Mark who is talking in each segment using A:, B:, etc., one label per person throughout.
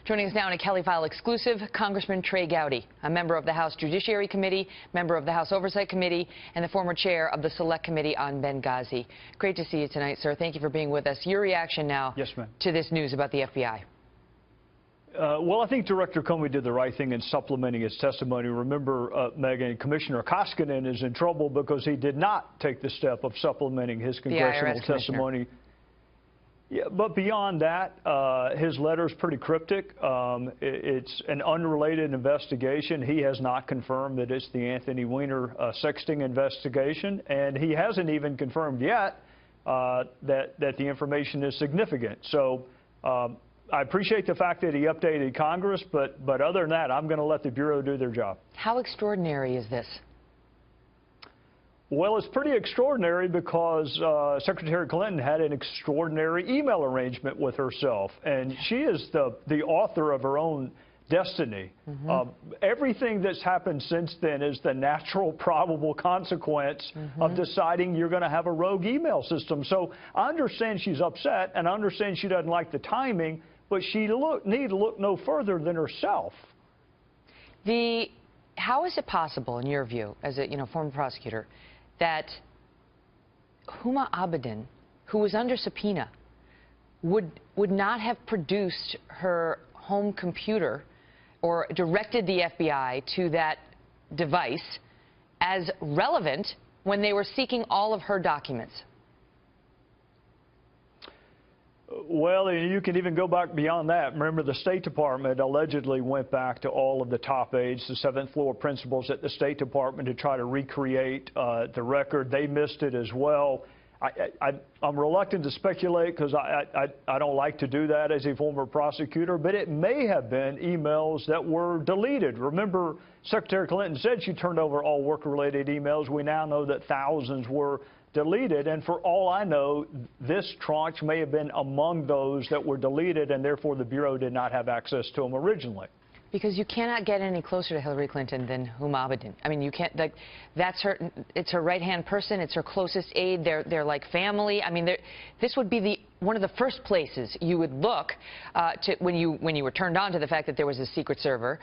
A: Joining us now in a Kelly File exclusive, Congressman Trey Gowdy, a member of the House Judiciary Committee, member of the House Oversight Committee, and the former chair of the Select Committee on Benghazi. Great to see you tonight, sir. Thank you for being with us. Your reaction now to this news about the FBI.
B: Well, I think Director Comey did the right thing in supplementing his testimony. Remember, Megan, Commissioner Koskinen is in trouble because he did not take the step of supplementing his congressional testimony. Yeah, but beyond that, his letter is pretty cryptic. It's an unrelated investigation. He has not confirmed that it's the Anthony Weiner sexting investigation, and he hasn't even confirmed yet that the information is significant. So I appreciate the fact that he updated Congress, but other than that, I'm going to let the Bureau do their job.
A: How extraordinary is this?
B: Well, it's pretty extraordinary because Secretary Clinton had an extraordinary email arrangement with herself, and she is the author of her own destiny. Everything that's happened since then is the natural, probable consequence of deciding you're going to have a rogue email system. So I understand she's upset, and I understand she doesn't like the timing, but she need to look no further than herself.
A: How is it possible, in your view, as a former prosecutor, that Huma Abedin, who was under subpoena, would not have produced her home computer or directed the FBI to that device as relevant when they were seeking all of her documents?
B: Well, you can even go back beyond that. Remember, the State Department allegedly went back to all of the top aides, the seventh floor principals at the State Department, to try to recreate the record. They missed it as well. I'm reluctant to speculate because I don't like to do that as a former prosecutor, but it may have been emails that were deleted. Remember, Secretary Clinton said she turned over all work-related emails. We now know that thousands were deleted, and for all I know, this tranche may have been among those that were deleted, and therefore the Bureau did not have access to them originally.
A: Because you cannot get any closer to Hillary Clinton than Huma Abedin. I mean, you can't, that's her, it's her right-hand person, it's her closest aide, they're like family. I mean, this would be one of the first places you would look to when you were turned on to the fact that there was a secret server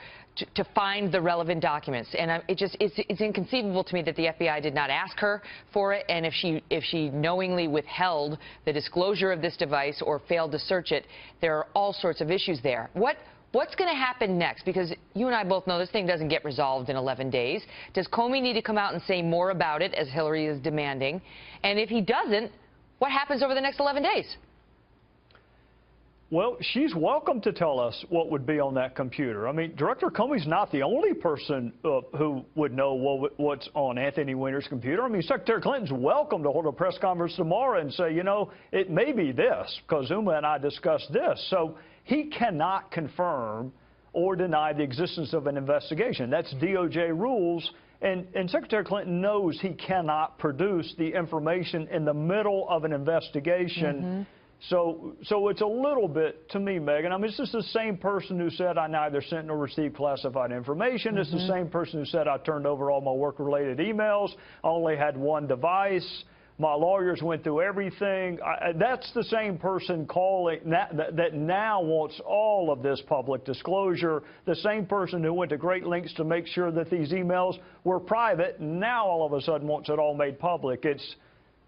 A: to find the relevant documents. And it's inconceivable to me that the FBI did not ask her for it, and if she knowingly withheld the disclosure of this device or failed to search it, there are all sorts of issues there. What's going to happen next? Because you and I both know this thing doesn't get resolved in 11 days. Does Comey need to come out and say more about it, as Hillary is demanding? And if he doesn't, what happens over the next 11 days?
B: Well, she's welcome to tell us what would be on that computer. I mean, Director Comey's not the only person who would know what's on Anthony Weiner's computer. I mean, Secretary Clinton's welcome to hold a press conference tomorrow and say, it may be this, because Huma and I discussed this. So he cannot confirm or deny the existence of an investigation. That's DOJ rules, and Secretary Clinton knows he cannot produce the information in the middle of an investigation. So it's a little bit, to me, Megan, I mean, this is the same person who said I neither sent nor received classified information. It's the same person who said I turned over all my work-related emails, I only had one device. My lawyers went through everything. That's the same person calling that now wants all of this public disclosure. The same person who went to great lengths to make sure that these emails were private, now all of a sudden wants it all made public.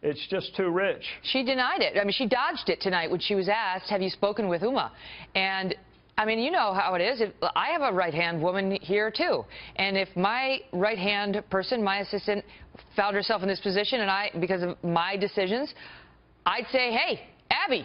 B: It's just too rich.
A: She denied it. I mean, she dodged it tonight when she was asked, have you spoken with Huma? And I mean, you know how it is. I have a right-hand woman here, too. And if my right-hand person, my assistant, found herself in this position, and because of my decisions, I'd say, hey, Abby,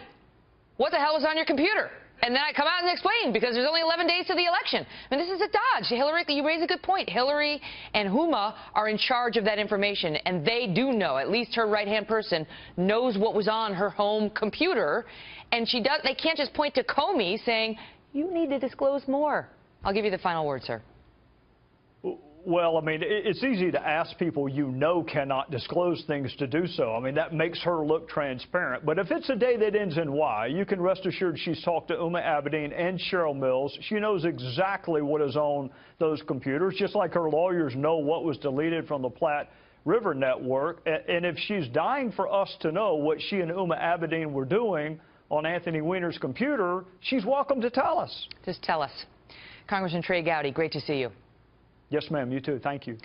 A: what the hell was on your computer? And then I come out and explain, because there's only 11 days to the election. I mean, this is a dodge. Hillary, you raise a good point. Hillary and Huma are in charge of that information, and they do know, at least her right-hand person knows what was on her home computer, and they can't just point to Comey saying, you need to disclose more. I'll give you the final word, sir.
B: Well, I mean, it's easy to ask people cannot disclose things to do so. I mean, that makes her look transparent. But if it's a day that ends in Y, you can rest assured she's talked to Huma Abedin and Cheryl Mills. She knows exactly what is on those computers, just like her lawyers know what was deleted from the Platte River Network. And if she's dying for us to know what she and Huma Abedin were doing on Anthony Weiner's computer, she's welcome to tell us.
A: Just tell us. Congressman Trey Gowdy, great to see you.
B: Yes, ma'am. You too. Thank you.